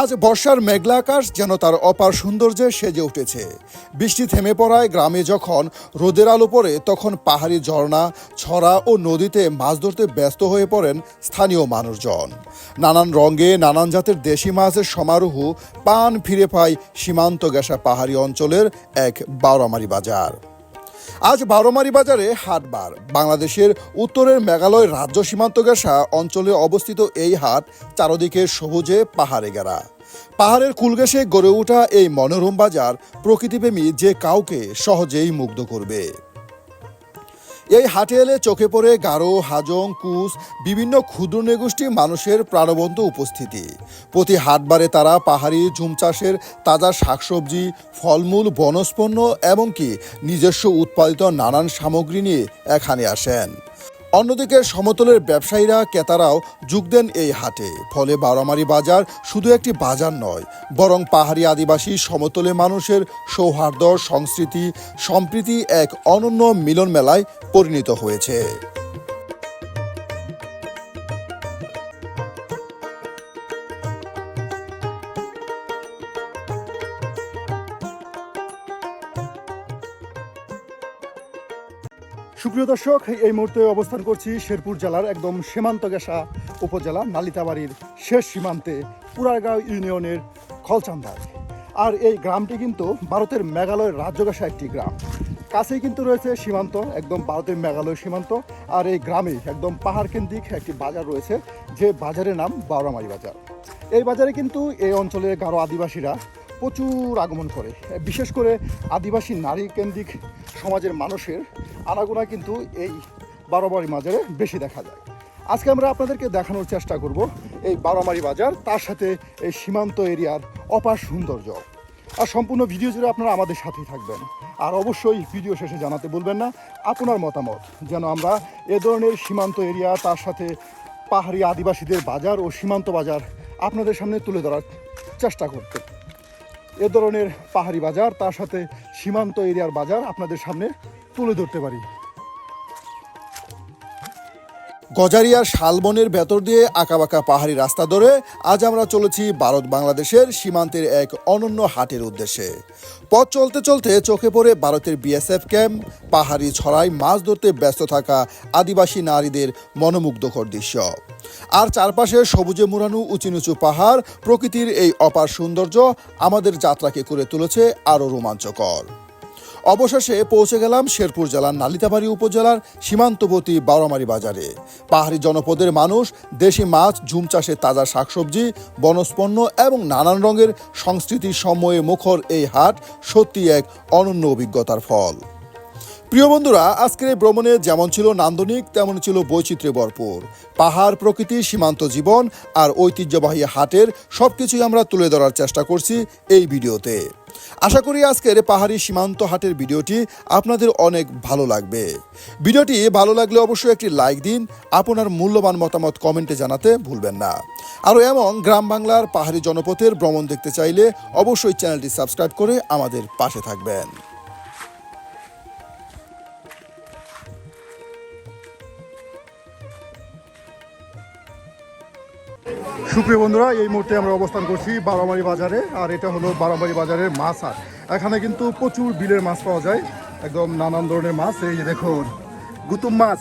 আজ বর্ষার মেঘলা আকাশ যেন তার অপার সৌন্দর্যে সেজে উঠেছে। বৃষ্টি থেমে পড়ায় গ্রামে যখন রোদের আলো পড়ে, তখন পাহাড়ি ঝর্ণা, ছড়া ও নদীতে মাছ ধরতে ব্যস্ত হয়ে পড়েন স্থানীয় মানুষজন। নানান রঙে নানান জাতের দেশি মাছের সমারোহ পান ফিরে পায় সীমান্ত ঘেঁষা পাহাড়ি অঞ্চলের এক বারোমারি বাজার। আজ বারোমারি বাজারে হাটবার। বাংলাদেশের উত্তরের মেঘালয় রাজ্য সীমান্ত ঘেঁষা অঞ্চলে অবস্থিত এই হাট চারদিকে সবুজে পাহাড়ে ঘেরা। পাহাড়ের কুল ঘেঁষে গড়ে ওঠা এই মনোরম বাজার প্রকৃতিপ্রেমী যে কাউকে সহজেই মুগ্ধ করবে। এই হাটে এলে চোখে পড়ে গারো, হাজং, কুশ, বিভিন্ন ক্ষুদ্র নৃগোষ্ঠী মানুষের প্রাণবন্ত উপস্থিতি। প্রতি হাটবারে তারা পাহাড়ি ঝুম চাষের তাজা শাকসবজি, ফলমূল, বনজপণ্য এমনকি নিজস্ব উৎপাদিত নানান সামগ্রী নিয়ে এখানে আসেন। অন্যদিকে সমতলের ব্যবসায়ীরা, ক্রেতারাও যোগ দেন এই হাটে। ফলে বারোমারি বাজার শুধু একটি বাজার নয়, বরং পাহাড়ি আদিবাসী সমতলে মানুষের সৌহার্দ্য, সংস্কৃতি, সম্প্রীতি এক অনন্য মিলন মেলায় পরিণত হয়েছে। সুপ্রিয় দর্শক, এই মুহূর্তে অবস্থান করছি শেরপুর জেলার একদম সীমান্ত ঘেঁষা উপজেলা নালিতাবাড়ির শেষ সীমান্তে পুরারগাঁও ইউনিয়নের খলচান্দায়। আর এই গ্রামটি কিন্তু ভারতের মেঘালয়ের রাজ্য ঘেঁষা একটি গ্রাম। কাছেই কিন্তু রয়েছে সীমান্ত, একদম ভারতের মেঘালয় সীমান্ত। আর এই গ্রামে একদম পাহাড় কেন্দ্রিক একটি বাজার রয়েছে, যে বাজারের নাম বারোমারি বাজার। এই বাজারে কিন্তু এই অঞ্চলের গারো আদিবাসীরা প্রচুর আগমন করে। বিশেষ করে আদিবাসী নারী কেন্দ্রিক সমাজের মানুষের আনাগোনা কিন্তু এই বারোমারি বাজারে বেশি দেখা যায়। আজকে আমরা আপনাদেরকে দেখানোর চেষ্টা করব এই বারোমারি বাজার, তার সাথে এই সীমান্ত এরিয়ার অপার সৌন্দর্য। আর সম্পূর্ণ ভিডিও জুড়ে আপনারা আমাদের সাথেই থাকবেন। আর অবশ্যই ভিডিও শেষে জানাতে ভুলবেন না আপনার মতামত, যেন আমরা এ ধরনের সীমান্ত এরিয়া, তার সাথে পাহাড়ি আদিবাসীদের বাজার ও সীমান্ত বাজার আপনাদের সামনে তুলে ধরার চেষ্টা করতে। এ ধরনের পাহাড়ি বাজার, তার সাথে সীমান্ত এরিয়ার বাজার আপনাদের সামনে তুলে ধরতে পারি। গজারিয়ার শালবনের ভেতর দিয়ে আঁকাবাঁকা পাহাড়ি রাস্তা ধরে আজ আমরা চলেছি ভারত বাংলাদেশের সীমান্তের এক অনন্য হাটের উদ্দেশ্যে। পথ চলতে চলতে চোখে পড়ে ভারতের বিএসএফ ক্যাম্প, পাহাড়ি ছড়ায় মাছ ধরতে ব্যস্ত থাকা আদিবাসী নারীদের মনোমুগ্ধকর দৃশ্য। আর চারপাশে সবুজে মোড়ানো উঁচু নিচু পাহাড়, প্রকৃতির এই অপার সৌন্দর্য আমাদের যাত্রাকে করে তুলেছে আরও রোমাঞ্চকর। অবশেষে পৌঁছে গেলাম শেরপুর জেলার নালিতাবাড়ি উপজেলার সীমান্তবর্তী বারোমারি বাজারে। পাহাড়ি জনপদের মানুষ দেশি মাছ, ঝুম চাষের তাজা শাকসবজি, বনজপণ্য এবং নানান রঙের সংস্কৃতির সময়ে মুখর এই হাট সত্যি এক অনন্য অভিজ্ঞতার ফল। প্রিয় বন্ধুরা, আজকের এই ভ্রমণে যেমন ছিল নান্দনিক, তেমন ছিল বৈচিত্র্যে ভরপুর। পাহাড়, প্রকৃতি, সীমান্ত জীবন আর ঐতিহ্যবাহী হাটের সবকিছুই আমরা তুলে ধরার চেষ্টা করছি এই ভিডিওতে। আশা করি আজকের পাহাড়ি সীমান্ত হাটের ভিডিওটি আপনাদের অনেক ভালো লাগবে। ভিডিওটি ভালো লাগলে অবশ্যই একটি লাইক দিন, আপনার মূল্যবান মতামত কমেন্টে জানাতে ভুলবেন না। আরও এমন গ্রাম বাংলার পাহাড়ি জনপথের ভ্রমণ দেখতে চাইলে অবশ্যই চ্যানেলটি সাবস্ক্রাইব করে আমাদের পাশে থাকবেন। সুপ্রিয় বন্ধুরা, এই মুহূর্তে আমরা অবস্থান করছি বারোমারি বাজারে। আর এটা হলো বারোমারি বাজারের মাছ হাট। এখানে কিন্তু প্রচুর বিলের মাছ পাওয়া যায়, একদম নানান ধরনের মাছ। এই যে দেখুন গুতুম মাছ,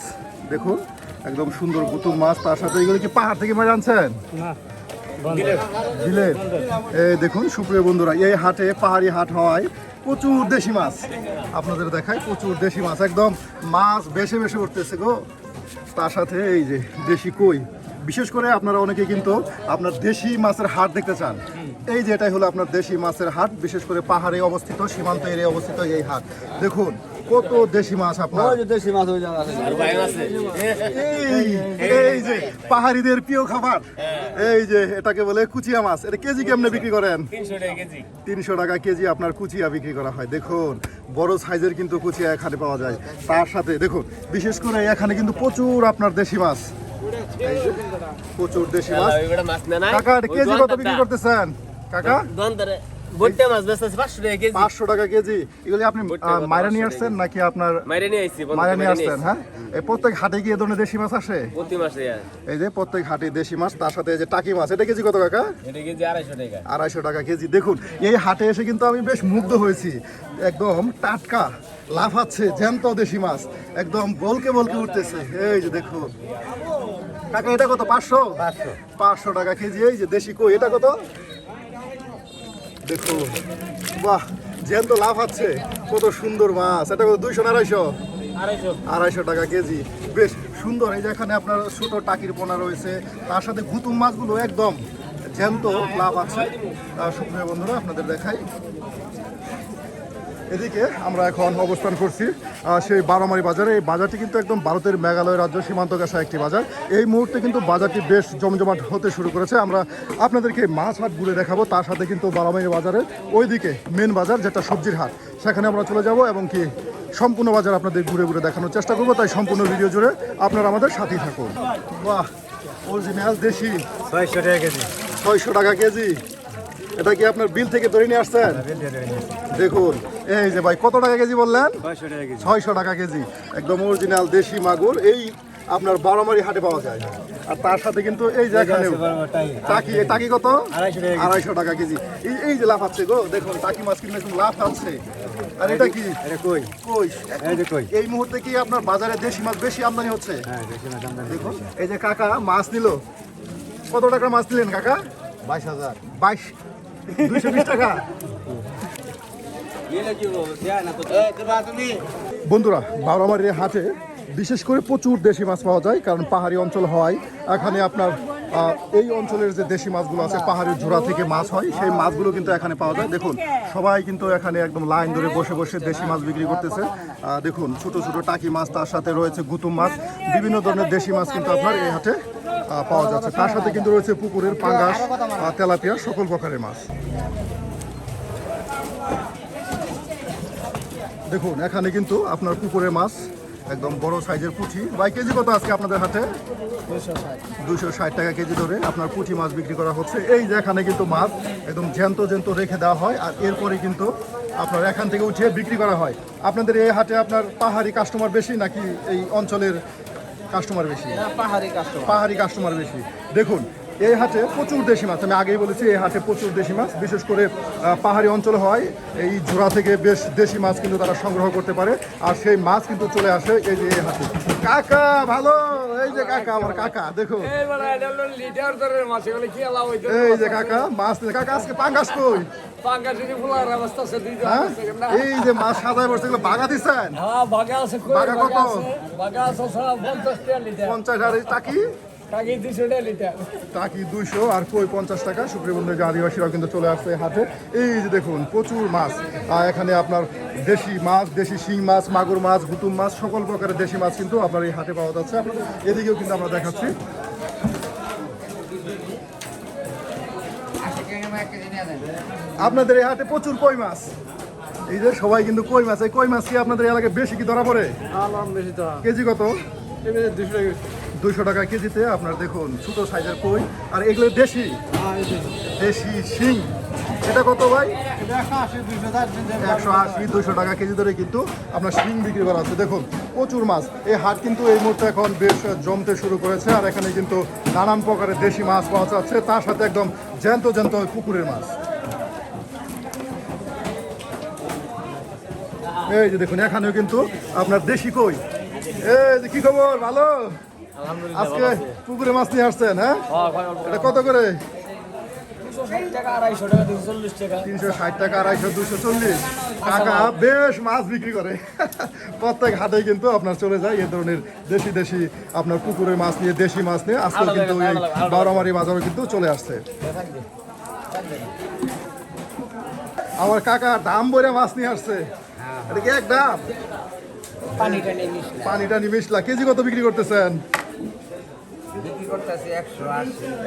দেখুন একদম সুন্দর গুতুম মাছ। তার সাথে এগুলো কি পাহাড় থেকে মাছ আনছেন? বিলের। এই দেখুন সুপ্রিয় বন্ধুরা, এই হাটে পাহাড়ি হাট হওয়ায় প্রচুর দেশি মাছ আপনাদের দেখায়। প্রচুর দেশি মাছ, একদম মাছ বেশি বেশি উঠতেছে গো। তার সাথে এই যে দেশি কই, বিশেষ করে আপনারা অনেকে কিন্তু আপনার দেশি মাছের হাট দেখতে চান। এই যে এটাই হলো আপনার দেশি মাছের হাট, বিশেষ করে পাহাড়ে অবস্থিত, সীমান্ত এরিয়ায় অবস্থিত এই হাট। দেখুন কত দেশি মাছ আপনার, দেশি মাছ এই যে পাহাড়িদের প্রিয় খাবার, এই যে এটাকে বলে কুচিয়া মাছ। এটা কেজি কেমনে বিক্রি করেন? 300 টাকা কেজি আপনার কুচিয়া বিক্রি করা হয়। দেখুন বড় সাইজের কিন্তু কুচিয়া এখানে পাওয়া যায়। তার সাথে দেখুন বিশেষ করে এখানে কিন্তু প্রচুর আপনার দেশি মাছ, এই যে প্রচুর দেশি মাছ। কাকা এটা কেজি কত বিক্রি করতেছেন কাকা? 500 টাকা কেজি। এগুলি আপনি মাইরা নিয়ে আসছেন নাকি আপনার? মাইরা নিয়ে আসছেন। হ্যাঁ, এই প্রত্যেক হাটে কি এই ধরনের দেশি মাছ আসে? এই যে প্রত্যেক হাটে দেশি মাছ, তার সাথে এই যে টাকি মাছ। এটা কেজি কত কাকা? 250 টাকা কেজি। দেখুন এই হাটে এসে কিন্তু আমি বেশ মুগ্ধ হয়েছি, একদম টাটকা লাফাচ্ছে জ্যান্ত দেশি মাছ, একদম বলকে বলকে উঠতেছে। এই যে দেখুন কাকা এটা কত? 500 টাকা কেজি। এই যে দেশি কই, এটা কত? দেখুন বাহ, জ্যান্ত লাভ আছে, কত সুন্দর মাছ। এটা কত? 200 না 250 টাকা কেজি। বেশ সুন্দর। এই যে এখানে আপনার ছোট টাকির পোনা রয়েছে, তার সাথে গুতুম মাছগুলো একদম জ্যান্ত লাভ আছে। সুপ্রিয় বন্ধুরা আপনাদের দেখাই, এদিকে আমরা এখন অবস্থান করছি সেই বারোমারি বাজারে। এই বাজারটি কিন্তু একদম ভারতের মেঘালয় রাজ্য সীমান্ত ঘেঁষা একটি বাজার। এই মুহূর্তে কিন্তু বাজারটি বেশ জমজমাট হতে শুরু করেছে। আমরা আপনাদেরকে মাছ হাট ঘুরে দেখাবো, তার সাথে কিন্তু বারোমারি বাজারের ওইদিকে মেন বাজার যেটা সবজির হাট, সেখানে আমরা চলে যাব এবং কি সম্পূর্ণ বাজার আপনাদের ঘুরে ঘুরে দেখানোর চেষ্টা করবো। তাই সম্পূর্ণ ভিডিও জুড়ে আপনারা আমাদের সাথেই থাকুন। বাহ, অরিজিনাল দেশি 600 টাকা কেজি। 600 টাকা কেজি। এটা কি আপনার বিল থেকে ধরে নিয়ে আসছেন? দেখুন এই যে ভাই, কত টাকা কেজি বললেন? 600 টাকা কেজি। একদম অরিজিনাল দেশি মাগুর এই আপনার বারোমারি হাটে পাওয়া যায়। আর তার সাথে কিন্তু এই যে এখানে টাকি কত? 250 টাকা কেজি। এই যে লাফাচ্ছে গো, দেখুন টাকি মাছ কিন্তু একদম লাফাচ্ছে। আর এটা কি? কই। এই মুহূর্তে কি আপনার বাজারে দেশি মাছ বেশি আমদানি হচ্ছে? দেখুন এই যে কাকা মাছ নিল, কত টাকা মাছ নিলেন কাকা? 220 টাকা। বন্ধুরা বারোমারি হাটে বিশেষ করে প্রচুর দেশি মাছ পাওয়া যায়, কারণ পাহাড়ি অঞ্চল হওয়ায় এখানে আপনার এই অঞ্চলের যে দেশি মাছগুলো আছে পাহাড়ির ঝোড়া থেকে মাছ হয়, সেই মাছগুলো কিন্তু এখানে পাওয়া যায়। দেখুন সবাই কিন্তু এখানে একদম লাইন ধরে বসে বসে দেশি মাছ বিক্রি করতেছে। দেখুন ছোট ছোট টাকি মাছ, তার সাথে রয়েছে গুতুম মাছ, বিভিন্ন ধরনের দেশি মাছ কিন্তু আপনার এই হাটে পাওয়া যাচ্ছে। তার সাথে কিন্তু রয়েছে পুকুরের পাঙ্গাস, তেলাপিয়া, সকল প্রকারের মাছ। দেখুন এখানে কিন্তু আপনার পুকুরের মাছ, একদম বড় সাইজের পুঁটি। ভাই কেজি কত আজকে আপনাদের হাটে? 260 টাকা কেজি ধরে আপনার পুঁটি মাছ বিক্রি করা হচ্ছে। এই যে এখানে কিন্তু মাছ একদম জ্যান্ত রেখে দেওয়া হয়, আর এরপরে কিন্তু আপনার এখান থেকে উঠিয়ে বিক্রি করা হয়। আপনাদের এই হাটে আপনার পাহাড়ি কাস্টমার বেশি নাকি এই অঞ্চলের কাস্টমার বেশি? পাহাড়ি কাস্টমার বেশি। দেখুন এই হাটে প্রচুর দেশি মাছ, আমি আগেই বলেছি এই হাটে প্রচুর দেশি মাছ, বিশেষ করে পাহাড়ি অঞ্চল হয় এই ঝোড়া থেকে বেশ দেশি মাছ কিন্তু তারা সংগ্রহ করতে পারে, আর সেই মাছ কিন্তু চলে আসে এই যে এই হাটে। কাকা ভালো, এই যে কাকা, আমার কাকা দেখো, এই যে কাকা মাছ। কাকা আজকে পাঙ্গাস কই? এই যে মাছ সাদায় বসে গেলে বাগা দিচ্ছেন? বাগা কত? 50 আর টাকি? টাকি 200 আর কই 50 টাকা। সুপ্রিয় বন্ধু, আদিবাসীরাও কিন্তু চলে আসছে হাটে। এই যে দেখুন প্রচুর মাছ, এখানে আপনার দেশি মাছ, দেশি শিং মাছ, মাগুর মাছ, গুতুম মাছ, সকল প্রকারের দেশি মাছ কিন্তু আপনার এই হাটে পাওয়া যাচ্ছে। এদিকেও কিন্তু আমরা দেখাচ্ছি। আপনাদের এই হাটে প্রচুর কই মাছ, এই যে সবাই কিন্তু কই মাছ। এই কই মাছ কি আপনাদের এলাকায় বেশি কি ধরা পড়ে? কেজি কত? 200 টাকা কেজিতে আপনার দেখুন ছোট সাইজের কই। আর এগুলো দেশি শিং, এটা কত ভাই? 180 200 টাকা কেজি ধরে কিন্তু আপনার শিং বিক্রি করা হচ্ছে। দেখুন প্রচুর মাছ। এই হাট কিন্তু এই মুহূর্তে এখন বেশ জমতে শুরু করেছে, আর এখানে কিন্তু নানান প্রকারের দেশি মাছ পাওয়া যাচ্ছে, তার সাথে একদম জ্যান্ত পুকুরের মাছ। এই যে দেখুন এখানেও কিন্তু আপনার দেশি কই। এই যে কি খবর, ভালো? আজকে পুকুরে মাছ নিয়ে আসছেন? হ্যাঁ, এটা কত করে? 360 টাকা 250 240 কাকা বেশ মাছ বিক্রি করে প্রত্যেক হাটে কিন্তু আপনার চলে যায় এই ধরনের দেশি দেশি আপনার পুকুরের মাছ নিয়ে দেশি মাছ নিয়ে আজকাল কিন্তু এই বারোমারি বাজারে কিন্তু চলে আসছে। আমার কাকা দাম বইরা মাছ নিয়ে আসছে, এটা কি এক দাম? পানিটা নিমিশলা কেজি কত বিক্রি করতেছেন?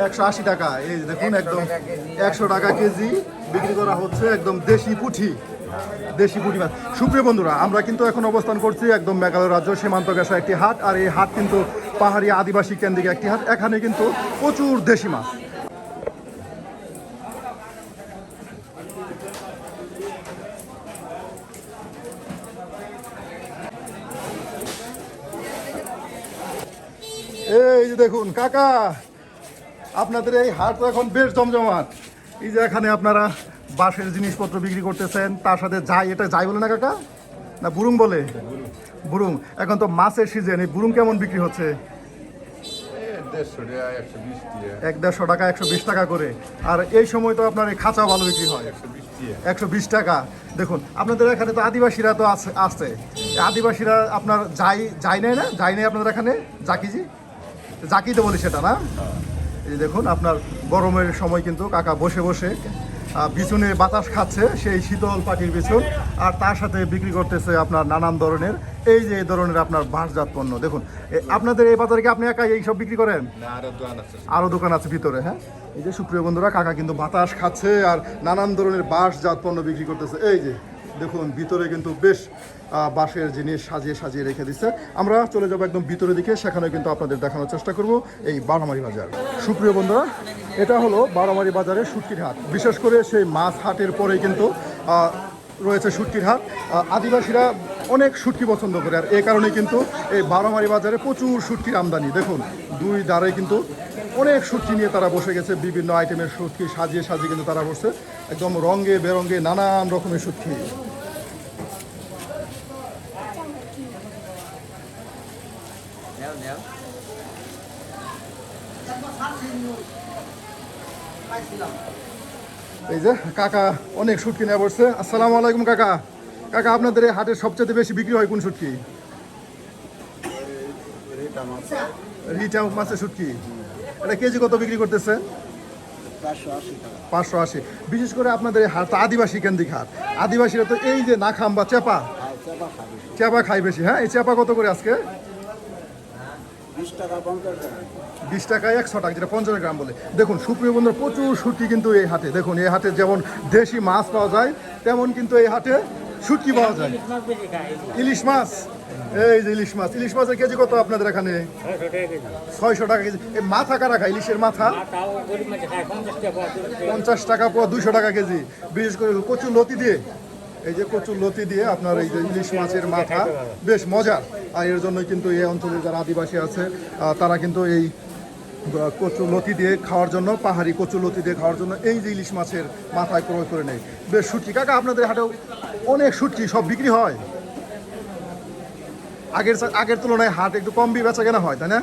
180 টাকা। এই দেখুন একদম 100 টাকা কেজি বিক্রি করা হচ্ছে, একদম দেশি পুঁটি মাছ। সুপ্রিয় বন্ধুরা, আমরা কিন্তু এখন অবস্থান করছি একদম মেঘালয় রাজ্য সীমান্ত ঘেঁষা একটি হাট, আর এই হাট কিন্তু পাহাড়ি আদিবাসী কেন্দ্রিক একটি হাট। এখানে কিন্তু প্রচুর দেশি মাছ। এই যে দেখুন কাকা, আপনাদের এই হাট তো এখন বেশ জমজমাট। এই যে এখানে আপনারা বাঁশের জিনিসপত্র বিক্রি করতেছেন, তার সাথে যাই, এটা যাই বলে না কাকা, না বুরুং বলে? বুরুং। এখন তো মাছের সিজন, এই বুরুং কেমন বিক্রি হচ্ছে? 150 টাকা 120 টাকা করে। আর এই সময় তো আপনার এই খাঁচা ভালো বিক্রি হয় 120 টাকা। দেখুন আপনাদের এখানে তো আদিবাসীরা তো আছে, আদিবাসীরা আপনার যাই নেয় না, যাই নেই আপনাদের এখানে জাকিজি, জাকি তো বলি সেটা না? এই দেখুন আপনার গরমের সময় কিন্তু কাকা বসে বসে বিছুনে বাতাস খাচ্ছে, সেই শীতল পাটির বিছুন, আর তার সাথে বিক্রি করতেছে আপনার নানান ধরনের এই যে ধরনের আপনার বাঁশজাত পণ্য। দেখুন আপনাদের এই বাজারে কি আপনি একাই এই সব বিক্রি করেন? আরো দোকান আছে ভিতরে। হ্যাঁ, এই যে সুপ্রিয় বন্ধুরা, কাকা কিন্তু বাতাস খাচ্ছে আর নানান ধরনের বাঁশজাত পণ্য বিক্রি করতেছে। এই যে দেখুন ভিতরে কিন্তু বেশ বাঁশের জিনিস সাজিয়ে সাজিয়ে রেখে দিচ্ছে। আমরা চলে যাবো একদম ভিতরের দিকে, সেখানে কিন্তু আপনাদের দেখানোর চেষ্টা করব এই বারোমারি বাজার। সুপ্রিয় বন্ধুরা, এটা হলো বারোমারি বাজারের শুটকির হাট। বিশেষ করে সেই মাছ হাটের পরে কিন্তু রয়েছে শুটকির হাট। আদিবাসীরা অনেক শুটকি পছন্দ করে, আর এই কারণে কিন্তু এই বারোমারি বাজারে প্রচুর শুটকির আমদানি। দেখুন দুই ধারে কিন্তু অনেক শুটকি নিয়ে তারা বসে গেছে, বিভিন্ন আইটেমের শুটকি সাজিয়ে সাজিয়ে কিন্তু তারা বসছে, একদম রঙে বেরঙে নানান রকমের শুটকি। এই যে কাকা অনেক শুটকি নিয়ে বসছে। আসসালামু আলাইকুম কাকা। কাকা আপনাদের এই হাটের সবচেয়ে বেশি বিক্রি হয় কোন শুটকি? রিটা মাছের শুটকি। এটা কেজি কত বিক্রি করতেছে? 580। বিশেষ করে আপনাদের এই হাট আদিবাসী কেন্দ্রিক হাট, আদিবাসীরা তো এই যে নাখাম বা চেপা খায় বেশি। হ্যাঁ, এই চেপা কত করে আজকে? 20 টাকায় 100 টাকা, যেটা 50 গ্রাম বলে। দেখুন সুপ্রিয় বন্ধুরা, প্রচুর শুটকি কিন্তু এই হাটে। দেখুন এই হাটে যেমন দেশি মাছ পাওয়া যায়, তেমন কিন্তু এই হাটে শুটকি পাওয়া যায়। ইলিশ মাছ, এই যে ইলিশ মাছের কেজি কত আপনাদের এখানে? 600 টাকা কেজি। এই মাথা কারা খায়? ইলিশের মাথা 50 টাকা পোয়া, 200 টাকা কেজি। বিশেষ করে কচুর লতি দিয়ে, এই যে কচুর লতি দিয়ে আপনার এই যে ইলিশ মাছের মাথা বেশ মজার। আর এর জন্যই কিন্তু এই অঞ্চলের যারা আদিবাসী আছে তারা কিন্তু এই কচুর লতি দিয়ে খাওয়ার জন্য, পাহাড়ি কচুর লতি দিয়ে খাওয়ার জন্য এই যে ইলিশ মাছের মাথায় ক্রয় করে নেয়। বেশ শুটকি। কাকা আপনাদের হাটেও অনেক শুটকি সব বিক্রি হয়? আগের তুলনায় হাট একটু কম বেচা কেনা হয়, তাই না?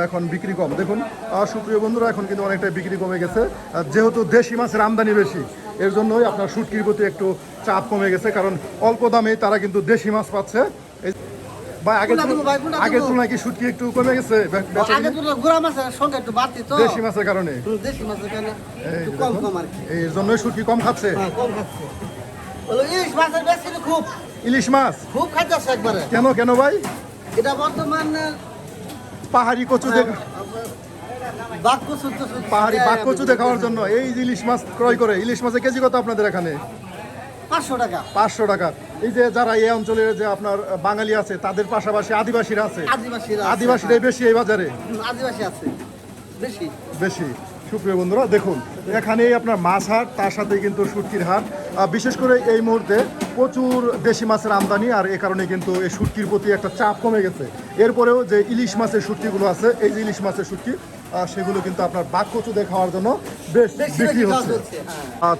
এখন বিক্রি কম। দেখুন সুপ্রিয় বন্ধুরা, এখন কিন্তু অনেকটাই বিক্রি কমে গেছে, যেহেতু দেশি মাছের আমদানি বেশি, এর জন্যই আপনার শুটকির প্রতি একটু চাপ কমে গেছে, কারণ অল্প দামে তারা কিন্তু দেশি মাছ পাচ্ছে। ভাই আগের তুলনায় কি শুটকি একটু কমে গেছে দেশি মাছের কারণে? এর জন্যই শুটকি কম খাচ্ছে। ইলিশ মাছ খুব খাইতেছে একবারে। কেন ভাই? এটা বর্তমান পাহাড়ি কচু পাহাড়ি বাঘ কচু খাওয়ার জন্য এই ইলিশ মাছ ক্রয় করে। ইলিশ মাছের কেজি কত আপনাদের এখানে? 500 টাকা। 500 টাকা। এই যে যারা এই অঞ্চলের যে আপনার বাঙালি আছে, তাদের পাশাপাশি আদিবাসীরা আছে, আদিবাসীরাই বেশি এই বাজারে। আদিবাসী আছে বেশি। সুপ্রিয় বন্ধুরা, দেখুন এখানেই আপনার মাছ হাট, তার সাথে কিন্তু শুটকির হাট। বিশেষ করে এই মুহূর্তে প্রচুর দেশি মাছের আমদানি, আর এ কারণে কিন্তু এই শুটকির প্রতি একটা চাপ কমে গেছে। এরপরেও যে ইলিশ মাছের শুটকিগুলো আছে, এই যে ইলিশ মাছের শুটকি সেগুলো কিন্তু আপনার বাককচুদের খাওয়ার জন্য বেশ বিক্রি হচ্ছে।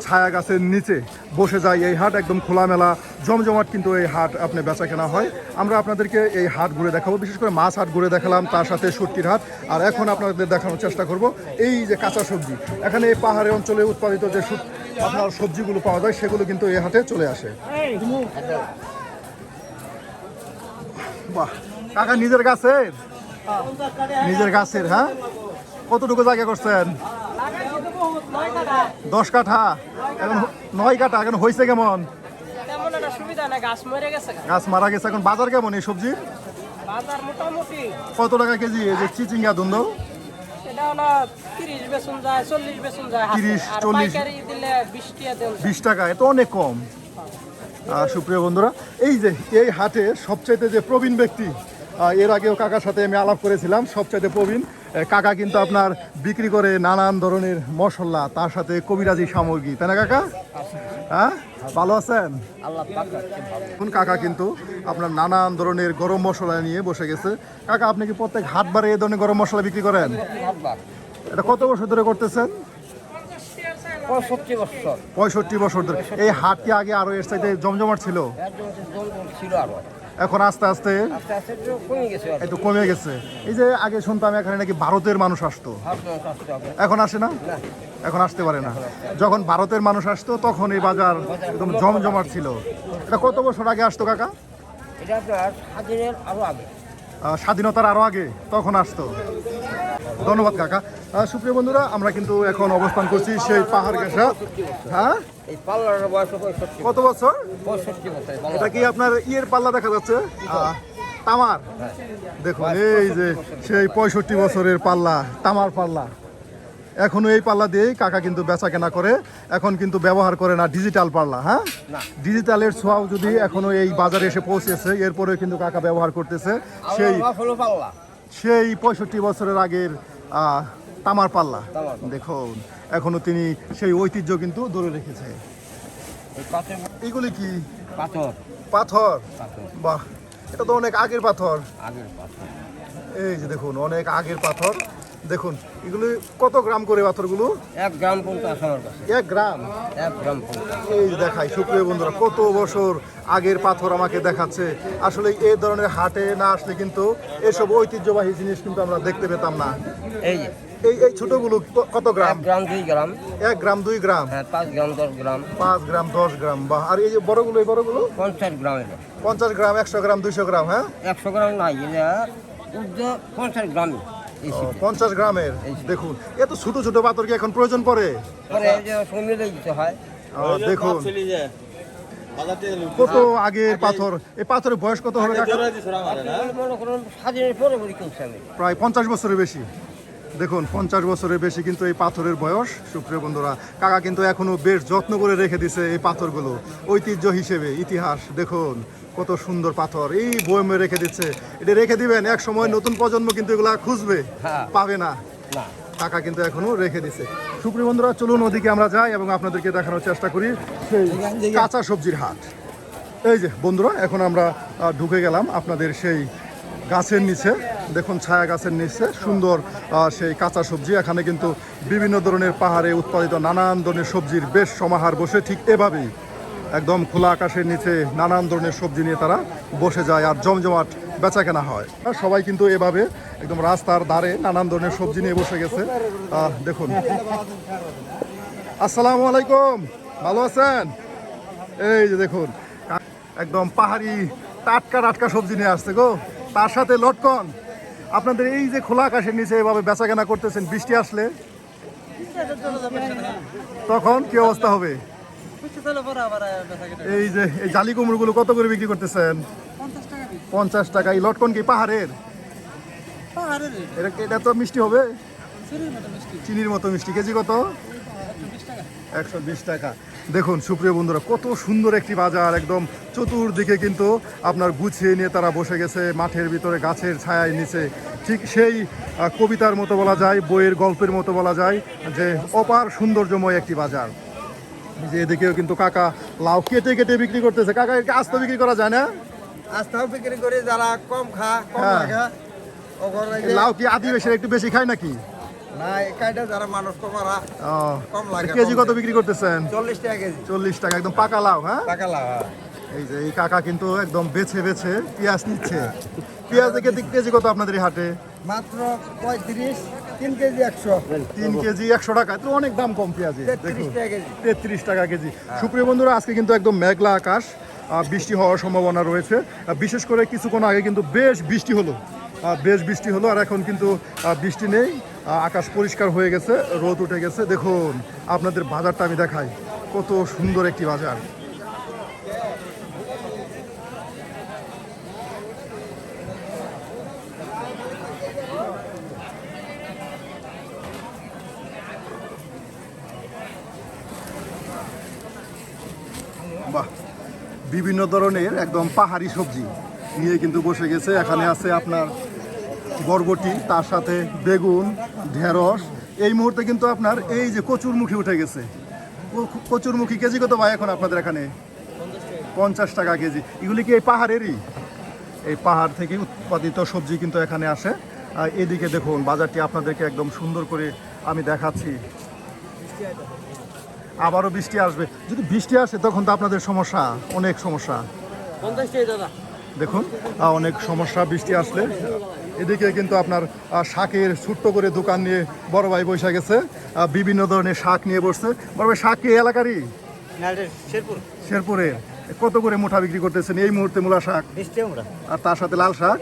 ছায়া গাছের নিচে বসে যায় এই হাট, একদম খোলামেলা জমজমাট কিন্তু এই হাট আপনি বেচা কেনা হয়। আমরা আপনাদেরকে এই হাট ঘুরে দেখাবো, বিশেষ করে মাছ হাট ঘুরে দেখালাম, তার সাথে শুটকির হাট। আর এখন আপনাদের দেখানোর চেষ্টা করব এই যে কাঁচা সবজি, এখানে এই পাহাড়ি অঞ্চলে উৎপাদিত যে আপনার সবজিগুলো পাওয়া যায় সেগুলো কিন্তু এই হাটে চলে আসে। বাহ, কাকা নিজের গাছের? নিজের গাছের, হ্যাঁ। কতটুকু জায়গা করছেন? 10 কাঠা। এখন 9 কাঠা। এখন হয়েছে কেমন? গাছ মারা গেছে। এখন বাজার কেমন এই সবজির? কত টাকা কেজি এই যে চিচিঙ্গা ধুন্দল? 30-40-20 টাকা, এত অনেক কম। সুপ্রিয় বন্ধুরা, এই যে এই হাটে সবচাইতে যে প্রবীণ ব্যক্তি, এর আগেও কাকার সাথে আমি আলাপ করেছিলাম, সবচাইতে প্রবীণ কাকা কিন্তু আপনার বিক্রি করে নানান ধরনের মশলা, তার সাথে কবিরাজি সামগ্রী, তাই না কাকা? হ্যাঁ, ভালো আছেন? এখন কাকা কিন্তু আপনার নানান ধরনের গরম মশলা নিয়ে বসে গেছে। কাকা, আপনি কি প্রত্যেক হাটবারে এই ধরনের গরম মশলা বিক্রি করেন? এটা কত বছর ধরে করতেছেন? 65 বছর ধরে। এই হাট কি আগে আরো এর চাইতে জমজমাট ছিল? এখন আস্তে আস্তে একটু কমে গেছে। এই যে আগে শুনতাম এখানে নাকি ভারতের মানুষ আসতো, এখন আসে না? এখন আসতে পারে না। যখন ভারতের মানুষ আসতো তখন এই বাজার একদম জমজমাট ছিল। এটা কত বছর আগে আসতো কাকা? স্বাধীনতার আরো আগে তখন আসতো। ধন্যবাদ কাকা। সুপ্রিয় বন্ধুরা, আমরা কিন্তু এখন অবস্থান করছি সেই পাহাড় ঘেঁষা। হ্যাঁ, কত বছর? এটা কি আপনার ইয়ের পাল্লা দেখা যাচ্ছে? তামার। দেখুন এই যে সেই 65 বছরের পাল্লা, তামার পাল্লা। এখনো এই পাল্লা দিয়েই কাকা কিন্তু বেচা কেনা করে। এখন কিন্তু ব্যবহার করে না ডিজিটাল পাল্লা। হ্যাঁ, ডিজিটালের ছোঁয়াও যদি এখনো এই বাজারে এসে পৌঁছেছে, এরপরে কিন্তু কাকা ব্যবহার করতেছে সেই 65 বছরের আগের তামার পাল্লা। দেখুন এখনো তিনি সেই ঐতিহ্য কিন্তু ধরে রেখেছে। এগুলি কি পাথর? পাথর, বাহ, এটা তো অনেক আগের পাথর। এই যে দেখুন অনেক আগের পাথর। দেখুন এগুলি কত গ্রাম করে পাথরগুলো? 1 গ্রাম 50 আমার কাছে। 1 গ্রাম? 1 গ্রাম 50। এই দেখাই সুপ্রিয় বন্ধুরা, কত বছর আগের পাথর আমাকে দেখাচ্ছে। আসলে এই ধরনের হাটে না আসলে কিন্তু এসব ঐতিহ্যবাহী জিনিস কিন্তু আমরা দেখতে পেতাম না। এই এই ছোটগুলো কত গ্রাম? 1 গ্রাম 2 গ্রাম। 1 গ্রাম 2 গ্রাম? হ্যাঁ, 5 গ্রাম 10 গ্রাম। 5 গ্রাম 10 গ্রাম, বাহ। আর এই যে বড়গুলো, এই বড়গুলো 50 গ্রাম। 50 গ্রাম, 100 গ্রাম, 200 গ্রাম? হ্যাঁ, 100 গ্রাম নাই, এটা 50 গ্রাম। 50 গ্রামের। দেখুন এত ছোট ছোট পাথর কি এখন প্রয়োজন পড়ে? দেখুন কত আগের পাথর। এই পাথরের বয়স কত হবে? প্রায় 50 বছরের বেশি। দেখুন 50 বছরের বেশি কিন্তু এই পাথরের বয়স। সুপ্রিয় বন্ধুরা, কাকা কিন্তু এখনো বেশ যত্ন করে রেখে দিছে এই পাথরগুলো ঐতিহ্য হিসেবে, ইতিহাস। দেখুন কত সুন্দর পাথর এই বয়মে রেখে দিচ্ছে। এটা রেখে দিবেন, এক সময় নতুন প্রজন্ম কিন্তু এগুলা খুঁজবে, পাবে না। কাকা কিন্তু এখনো রেখে দিছে। সুপ্রিয় বন্ধুরা, চলুন ওদিকে আমরা যাই এবং আপনাদেরকে দেখানোর চেষ্টা করি সেই কাঁচা সবজির হাট। এই যে বন্ধুরা, এখন আমরা ঢুকে গেলাম আপনাদের সেই গাছের নিচে। দেখুন ছায়া গাছের নিচে সুন্দর সেই কাঁচা সবজি। এখানে কিন্তু বিভিন্ন ধরনের পাহাড়ে উৎপাদিত নানান ধরনের সবজির বেশ সমাহার বসে। ঠিক এভাবেই একদম খোলা আকাশের নিচে নানান ধরনের সবজি নিয়ে তারা বসে যায় আর জমজমাট বেচা কেনা হয়। আর সবাই কিন্তু এভাবে একদম রাস্তার ধারে নানান ধরনের সবজি নিয়ে বসে গেছে। দেখুন, আসসালামু আলাইকুম, ভালো আছেন? এই যে দেখুন একদম পাহাড়ি টাটকা টাটকা সবজি নিয়ে আসছে গো, তার সাথে লটকন। আপনাদের এই যে খোলা আকাশের নিচে এভাবে বেচা কেনা করতেছেন, বৃষ্টি আসলে তখন কি অবস্থা হবে? এই যে এই জালি কুমড়োগুলো কত করে বিক্রি করতেছেন? 50 টাকা। এই লটকন কি পাহাড়ের? এটা তো মিষ্টি হবে, চিনির মতো মিষ্টি। কেজি কত? 120 টাকা। দেখুন সুপ্রিয় বন্ধুরা, কত সুন্দর একটি বাজার। একদম চতুর্দিকে কিন্তু আপনার গুছিয়ে নিয়ে তারা বসে গেছে মাঠের ভিতরে গাছের ছায়ার নিচে। ঠিক সেই কবিতার মতো বলা যায়, বইয়ের গল্পের মতো বলা যায় যে অপার সৌন্দর্যময় একটি বাজার। যে এদিকেও কিন্তু কাকা লাউ কেটে কেটে বিক্রি করতেছে। কাকা এর আস্ত বিক্রি করা যায় না? আস্তাও বিক্রি করে, যারা কম খা কম লাগে। লাউ কি আদিবাসীরা একটু বেশি খায় নাকি? না একাইটা যারা মানুষ কমারা ও, কম লাগে, কেজি কম কত লাগে। বিক্রি করতেছেন? 40 টাকা কেজি 40 টাকা, একদম পাকা লাউ। হ্যাঁ, টাকা লাগা। এই যে এই কাকা কিন্তু একদম বেছে বেছে পেঁয়াজ নিচ্ছে। পেঁয়াজ কেজি কত আপনাদের এই হাটে? মাত্র 35, 3 কেজি 100, 3 কেজি 100 টাকা, তো অনেক দাম কম পেঁয়াজে। 33 টাকা কেজি। 33 টাকা কেজি। সুপ্রিয় বন্ধুরা, আজকে কিন্তু একদম মেঘলা আকাশ, বৃষ্টি হওয়ার সম্ভাবনা রয়েছে। বিশেষ করে কিছুক্ষণ আগে কিন্তু বেশ বৃষ্টি হলো, আর এখন কিন্তু বৃষ্টি নেই, আকাশ পরিষ্কার হয়ে গেছে, রোদ উঠে গেছে। দেখুন আপনাদের বাজারটা আমি দেখাই, কত সুন্দর একটি বাজার। বাহ, বিভিন্ন ধরনের একদম পাহাড়ি সবজি নিয়ে কিন্তু বসে গেছে। এখানে আছে আপনার বরবটি, তার সাথে বেগুন, ঢেঁড়স। এই মুহূর্তে কিন্তু আপনার এই যে কচুরমুখী উঠে গেছে। কচুরমুখী কেজি কত ভাই এখন আপনাদের এখানে? 50 টাকা কেজি। এগুলি কি এই পাহাড়েরই? এই পাহাড় থেকে উৎপাদিত সবজি কিন্তু এখানে আসে। আর এদিকে দেখুন বাজারটি আপনাদেরকে একদম সুন্দর করে আমি দেখাচ্ছি। আবারও বৃষ্টি আসবে, যদি বৃষ্টি আসে তখন তো আপনাদের সমস্যা, অনেক সমস্যা। দেখুন অনেক সমস্যা বৃষ্টি আসলে। এদিকে কিন্তু আপনার শাকের ছোট্ট করে দোকান নিয়ে বড় ভাই বসে গেছে, বিভিন্ন ধরনের শাক নিয়ে বসছে। বড় ভাই, শাক কি এই এলাকারই? শেরপুরের। কত করে মুঠা বিক্রি করতেছেন এই মুহূর্তে মূলা শাক? আর তার সাথে লাল শাক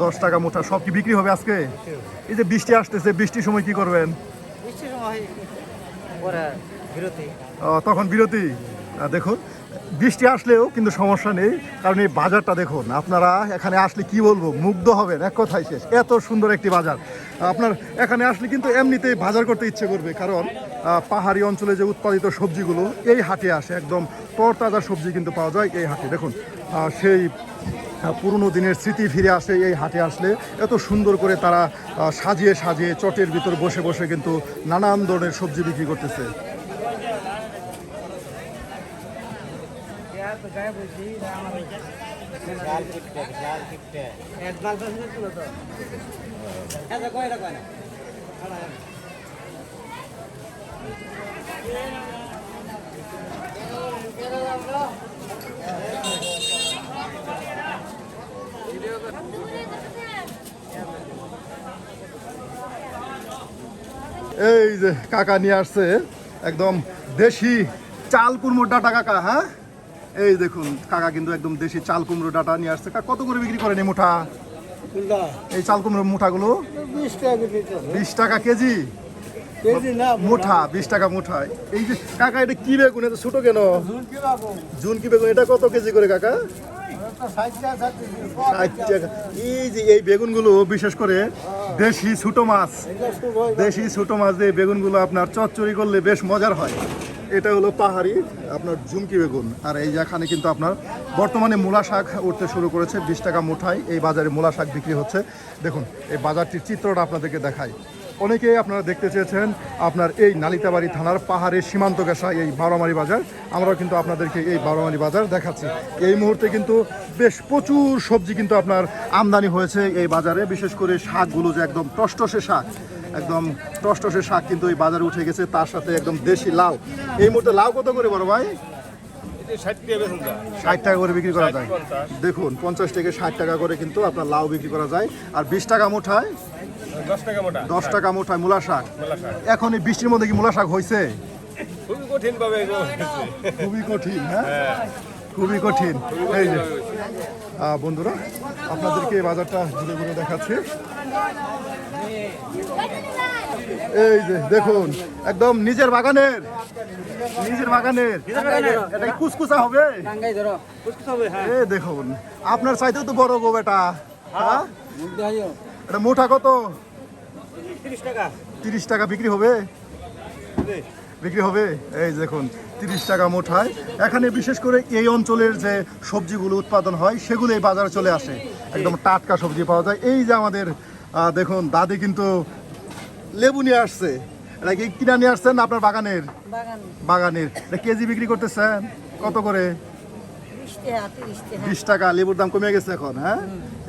10 টাকা মুঠা। সব কি বিক্রি হবে আজকে? এই যে বৃষ্টি আসতেছে, বৃষ্টির সময় কি করবেন? তখন বিরতি। দেখুন বৃষ্টি আসলেও কিন্তু সমস্যা নেই, কারণ এই বাজারটা দেখুন, আপনারা এখানে আসলে কি বলবো, মুগ্ধ হবেন, এক কথাই শেষ। এত সুন্দর একটি বাজার। আপনার এখানে আসলে কিন্তু এমনিতেই বাজার করতে ইচ্ছে করবে, কারণ পাহাড়ি অঞ্চলে যে উৎপাদিত সবজিগুলো এই হাটে আসে, একদম তরতাজা সবজি কিন্তু পাওয়া যায় এই হাটে। দেখুন সেই পুরনো দিনের স্মৃতি ফিরে আসে এই হাটে আসলে। এত সুন্দর করে তারা সাজিয়ে সাজিয়ে চটের ভিতর বসে বসে কিন্তু নানান ধরনের সবজি বিক্রি করতেছে। এই যে কাকা নিয়ে আসছে একদম দেশি চাল কুমড়োর ডাটা। কাকা, হ্যাঁ, এই দেখুন কাকা কিন্তু একদম দেশি চাল কুমড়ো ডাটা নিয়ে আসছে। কাকা, কত করে বিক্রি করেন এই মুঠা? এই চাল কুমড়োর মুঠাগুলো 20 টাকা কেজি। মুঠা 20 টাকা মুঠা। এই যে কাকা, এটা কি বেগুন? এটা ছোট কেন? জুন কি বেগুন? এটা কত কেজি করে কাকা? 60 টাকা। এই যে এই বেগুনগুলো বিশেষ করে দেশি ছোট মাছ, দিয়ে বেগুনগুলো আপনার চচ্চড়ি করলে বেশ মজার হয়। এটা হলো পাহাড়ি আপনার ঝুমকি বেগুন। আর এই যেখানে কিন্তু আপনার বর্তমানে মূলা শাক উঠতে শুরু করেছে, 20 টাকা মুঠায় এই বাজারে মূলা শাক বিক্রি হচ্ছে। দেখুন এই বাজারটির চিত্রটা আপনাদেরকে দেখাই। অনেকেই আপনারা দেখতে চেয়েছেন আপনার এই নালিতাবাড়ি থানার পাহাড়ের সীমান্ত ঘেঁষা এই বারোমারি বাজার। আমরাও কিন্তু আপনাদেরকে এই বারোমারি বাজার দেখাচ্ছি। এই মুহূর্তে কিন্তু বেশ প্রচুর সবজি কিন্তু আপনার আমদানি হয়েছে এই বাজারে। বিশেষ করে শাকগুলো যে একদম টসটসে শাক, কিন্তু এই বাজারে উঠে গেছে। তার সাথে একদম দেশি লাউ। এই মুহূর্তে লাউ কত করে বড় ভাই? 60 টাকা করে বিক্রি করা যায়। দেখুন 50 থেকে 60 টাকা করে কিন্তু আপনার লাউ বিক্রি করা যায়। আর 20 টাকা মুঠায়, 10 টাকা মুঠায় মূলা শাক। এখন এই বৃষ্টির মধ্যে কি মূলা শাক হয়েছে? খুবই কঠিন। হ্যাঁ, খুবই কঠিন। এই যে বন্ধুরা, আপনাদেরকে এই বাজারটা ঘুরে ঘুরে দেখাচ্ছি। এই যে দেখুন একদম নিজের বাগানের। এটা কুচকুচা হবে। এই দেখুন আপনার চাইতেও তো বড় গো বেটা। হ্যাঁ, এটা মুঠা কত? 30 টাকা বিক্রি হবে। এই দেখুন 30 টাকা মুঠায়। এখানে বিশেষ করে এই অঞ্চলের যে সবজিগুলো উৎপাদন হয় সেগুলো এই বাজারে চলে আসে, একদম টাটকা সবজি পাওয়া যায়। এই যে আমাদের দেখুন দাদি কিন্তু লেবু নিয়ে আসছে। এটা কি কিনা নিয়ে আসছেন আপনার বাগানের? এটা কেজি বিক্রি করতেছেন কত করে? 20 টাকা লেবুর দাম কমে গেছে এখন, হ্যাঁ?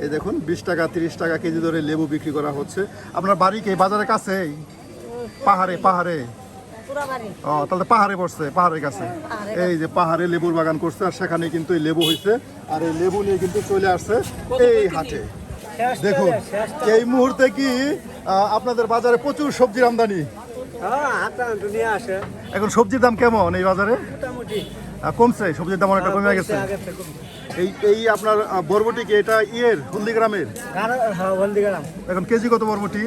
এই দেখুন 20 টাকা 30 টাকা কেজি ধরে লেবু বিক্রি করা হচ্ছে। আপনার বাড়ি কি বাজারের কাছে? পাহাড়ে ও, তাহলে পাহাড়ে পড়ছে, পাহাড়ের কাছে। এই যে পাহাড়ে লেবুর বাগান করছে আর সেখানে কিন্তু এই লেবু হয়েছে আর এই লেবু নিয়ে কিন্তু চলে আসছে এই হাটে। দেখুন এই মুহূর্তে কি আপনাদের বাজারে প্রচুর সবজির আমদানি? এখন সবজির দাম কেমন এই বাজারে? কমছে, সবজির দাম অনেকটা কমে গেছে। এই আপনার বরবটি কি এটা হলদিগ্রামের? এখন কেজি কত বরবটি?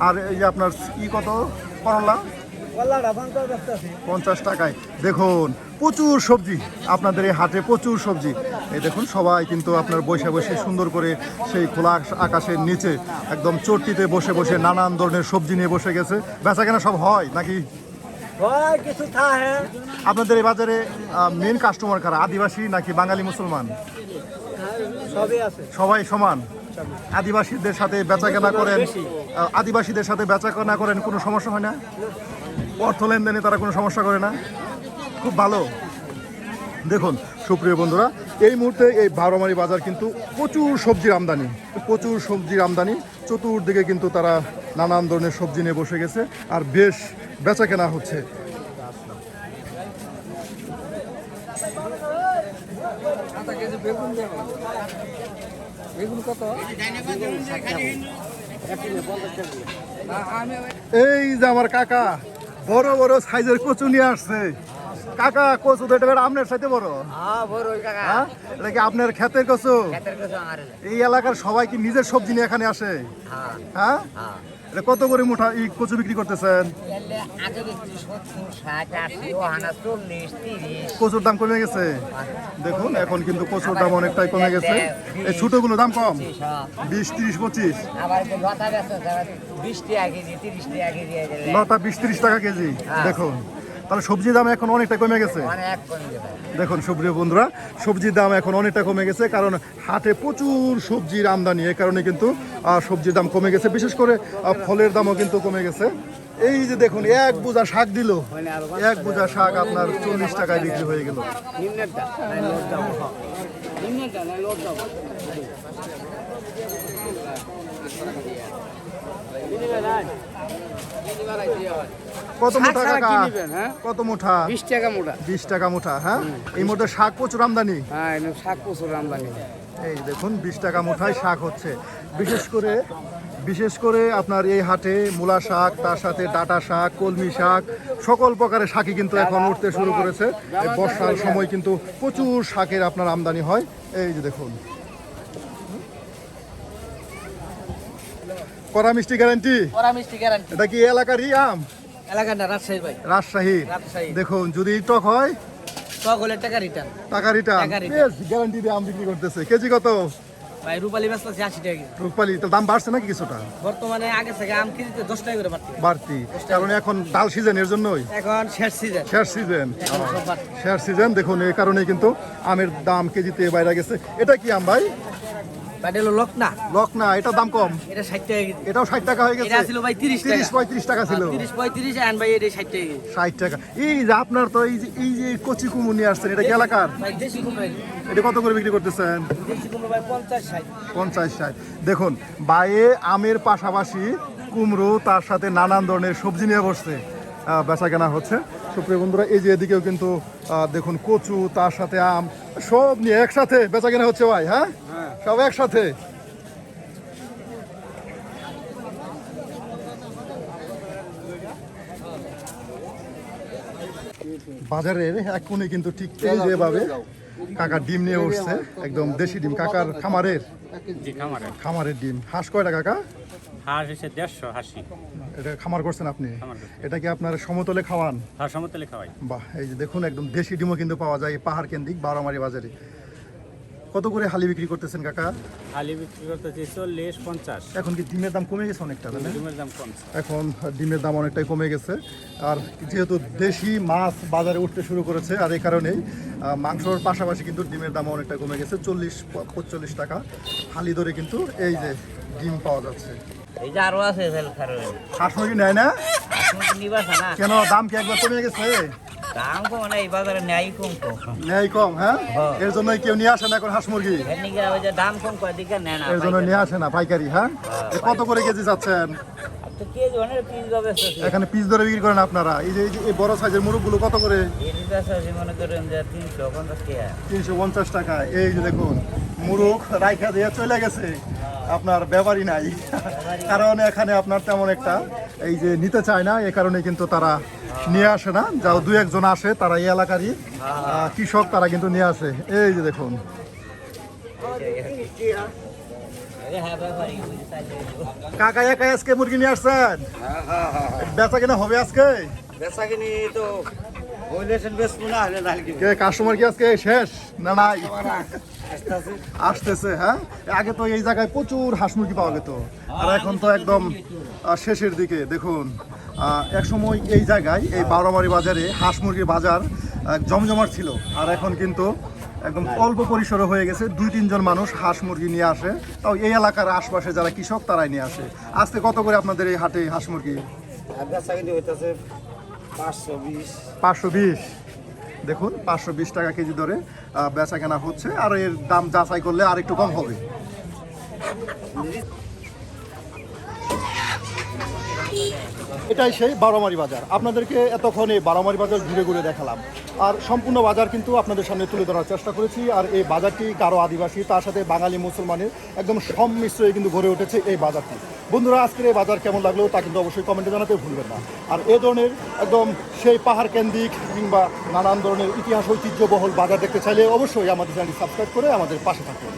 আর এই যে আপনার কত করলা? 50 টাকায়। দেখুন প্রচুর সবজি আপনাদের এই হাটে, প্রচুর সবজি। এই দেখুন সবাই কিন্তু আপনার বসে বসে সুন্দর করে সেই খোলা আকাশের নিচে একদম চটটিতে বসে বসে নানান ধরনের সবজি নিয়ে বসে গেছে। বেচা কেনা সব হয় নাকি? আপনাদের এই বাজারে মেন কাস্টমার কারা, আদিবাসী নাকি বাঙালি মুসলমান? সবাই সমান। আদিবাসীদের সাথে বেচা কেনা করেন, আদিবাসীদের সাথে বেচা কেনা করেন, কোনো সমস্যা হয় না? অর্থ লেনদেনে তারা কোনো সমস্যা করে না? খুব ভালো। দেখুন সুপ্রিয় বন্ধুরা, এই মুহূর্তে এই বারোমারি বাজার কিন্তু প্রচুর সবজির আমদানি, চতুর্দিকে কিন্তু তারা নানান ধরনের সবজি নিয়ে বসে গেছে আর বেশ বেচা কেনা হচ্ছে। এই যে আমার কাকা বড় বড় সাইজের কচু নিয়ে আসছে। কাকা কচু তো এটা আপনার সাথে বড়? হ্যাঁ, এটা কি আপনার ক্ষেতের কচু? এই এলাকার সবাই কি নিজের সবজি নিয়ে এখানে আসে? হ্যাঁ, এটা কত করে মুঠা এই কচু বিক্রি করতেছেন? কচুর দাম কমে গেছে। দেখুন এখন কিন্তু কচুর দাম অনেকটাই কমে গেছে। এই ছোটগুলো দাম কম, 20, 30, 25। লতা 20-30 টাকা কেজি। দেখুন তাহলে সবজির দাম এখন অনেকটা কমে গেছে। দেখুন সুপ্রিয় বন্ধুরা, সবজির দাম এখন অনেকটা কমে গেছে কারণ হাটে প্রচুর সবজির আমদানি। এই কারণে কিন্তু সবজির দাম কমে গেছে, বিশেষ করে ফলের দামও কিন্তু কমে গেছে। এই যে দেখুন এক বোঝা শাক দিল, এক বোঝা শাক আপনার 40 টাকায় বিক্রি হয়ে গেল। কত মুঠা কাকা? কত মুঠা? 20 টাকা মোটা। 20 টাকা মুঠা। হ্যাঁ, এই মুহূর্তে শাক প্রচুর আমদানি। হ্যাঁ, শাক প্রচুর আমদানি। এই দেখুন 20 টাকা মুঠায় শাক হচ্ছে। বিশেষ করে আপনার এই হাটে মূলা শাক, তার সাথে ডাঁটা শাক, কলমি শাক, সকল প্রকারের শাকই কিন্তু এখন উঠতে শুরু করেছে। এই বর্ষার সময় কিন্তু প্রচুর শাকের আপনার আমদানি হয়। এই যে দেখুন কড়া মিষ্টি গ্যারান্টি। এটা কি এলাকারই আম? রাজশাহী। দেখুন যদি টক হয় টাকা রিটার্ন। বেশ গ্যারান্টি দিয়ে আম বিক্রি করতেছে। কেজি কত? ভাই রূপালী মাছ আছে 80 টাকা। রূপালী তো দাম বাড়ছে নাকি কিছুটা? বর্তমানে আগে থেকে আম কেজিতে 10 টাকা করে বাড়তি, কারণ এখন ডাল সিজনের জন্যই। এখন শেষ সিজন। দেখুন এই কারণে কিন্তু আমের দাম কেজিতে বাইরে গেছে। এটা কি আম ভাই? লকনা। এটার দাম কম, এটা 60 টাকা কেজি। এটাও 60 টাকা হয়ে গেছে। এটা ছিল ভাই 30-35 টাকা ছিল। 30-35 আন ভাই এটা 60 টাকা কেজি। 60 টাকা। এই যে আপনার তো এই যে কচি কুমড়ো নিয়ে আসছেন, এটা কি এলাকার? ভাই দেশি কুমড়া। এটা কত করে বিক্রি করতেছেন? দেশি কুমড়া ভাই 50-60। 50-60। দেখুন বাইরে আমের পাশাপাশি কুমড়ো, তার সাথে নানান ধরনের সবজি নিয়ে বসছে, বেচা কেনা হচ্ছে। সুপ্রিয় বন্ধুরা, এই যে এদিকেও কিন্তু দেখুন কচু, তার সাথে আম, সব নিয়ে একসাথে বেচা কেনা হচ্ছে ভাই। হ্যাঁ, সব একসাথে। বাজারের এক কোণে কিন্তু ঠিক এই যেভাবে কাকা ডিম নিয়ে উঠছে, একদম দেশি ডিম। কাকার খামারের ডিম। হাঁস কয়টা কাকা? হাঁস এসে 150 এটা খামার করছেন আপনি? এটা কি আপনার সমতলে খাওয়ান? হ্যাঁ, সমতলে খাওয়াই। বাহ, এই যে দেখুন একদম দেশি ডিমও কিন্তু পাওয়া যায় পাহাড় কেন্দ্রিক বারোমারি বাজারে। কত করে হালি বিক্রি করতেছেন কাকা? হালি বিক্রি করতেছি 40-50। এখন কি ডিমের দাম কমে গেছে অনেকটা? ডিমের দাম কমছে। এখন ডিমের দাম অনেকটাই কমে গেছে। আর যেহেতু দেশি মাছ বাজারে উঠতে শুরু করেছে, আর এই কারণেই মাংসর পাশাপাশি কিন্তু ডিমের দাম অনেকটা কমে গেছে। 40-45 টাকা হালি ধরে কিন্তু এই যে ডিম পাওয়া যাচ্ছে। এই যে আরো আছে হাঁস মুরগি নেয় না নিবাসা না কেন? দাম কি একবার কমে গেছে? দাম কম না এই বাজারে ন্যায় কম কম নেই কম, হ্যাঁ? এর জন্যই কেউ নিয়ে আসে না এখন হাঁস মুরগি, এমনি কি ওই যে দাম কম করে দিকে নেয় না এর জন্য নিয়ে আসে না পাইকারি, হ্যাঁ? এ কত করে কেজি চাচ্ছেন? তো কে জনের পিস হবে এখানে পিস ধরে বিক্রি করেন আপনারা? এই যে এই বড় সাইজের মুরগগুলো কত করে? এর কাছে মনে করেন যে 350 টাকা 350 টাকা। এই যে দেখুন মুরগ রাইখা দিয়ে চলে গেছে, আপনার ব্যাপারই নাই, কারণ এখানে আপনার তেমন একটা এই যে নিতে চায় না, এ কারণে কিন্তু তারা নিয়ে আসে না। যাও দু একজন আসে, তারা এই এলাকারই কৃষক, তারা কিন্তু নিয়ে আসে। এই যে দেখুন, হ্যাঁ ব্যাপারই কাকা একাই আজকে মুরগি নিয়ে আসছেন? বেচা কিনা হবে আজকে? বেচা কিনি তো হইলেছেন বেশ না হলে নাহলে কি কে কাস্টমার কি আজকে শেষ না নাই? আসতেছে, হ্যাঁ? আগে তো এই জায়গায় প্রচুর হাঁস মুরগি পাওয়া যেত, আর এখন তো একদম শেষের দিকে। দেখুন এক সময় এই জায়গায়, এই বারোমারি বাজারে হাঁস মুরগির বাজার জমজমাট ছিল, আর এখন কিন্তু একদম অল্প পরিসরে হয়ে গেছে। 2-3 জন মানুষ হাঁস মুরগি নিয়ে আসে, তাও এই এলাকার আশপাশে যারা কৃষক তারাই নিয়ে আসে। আজকে কত করে আপনাদের এই হাটে হাঁস মুরগি? বেচা কিনি হইতেছে 520। 520। দেখুন 520 টাকা কেজি ধরে বেচা কেনা হচ্ছে, আর এর দাম যাচাই করলে আর একটু কম হবে। এটাই সেই বারোমারি বাজার। আপনাদেরকে এতক্ষণ এই বারোমারি বাজার ঘুরে ঘুরে দেখালাম, আর সম্পূর্ণ বাজার কিন্তু আপনাদের সামনে তুলে ধরার চেষ্টা করেছি। আর এই বাজারটি কারো আদিবাসী, তার সাথে বাঙালি মুসলমানের একদম সম্মিশ্রয়ে কিন্তু গড়ে উঠেছে এই বাজারটি। বন্ধুরা, আজকের এই বাজার কেমন লাগলো তা কিন্তু অবশ্যই কমেন্টে জানাতে ভুলবেন না। আর এই ধরনের একদম সেই পাহাড় কেন্দ্রিক কিংবা নানান ধরনের ইতিহাস ঐতিহ্যবহল বাজার দেখতে চাইলে অবশ্যই আমাদের চ্যানেলটি সাবস্ক্রাইব করে আমাদের পাশে থাকুন।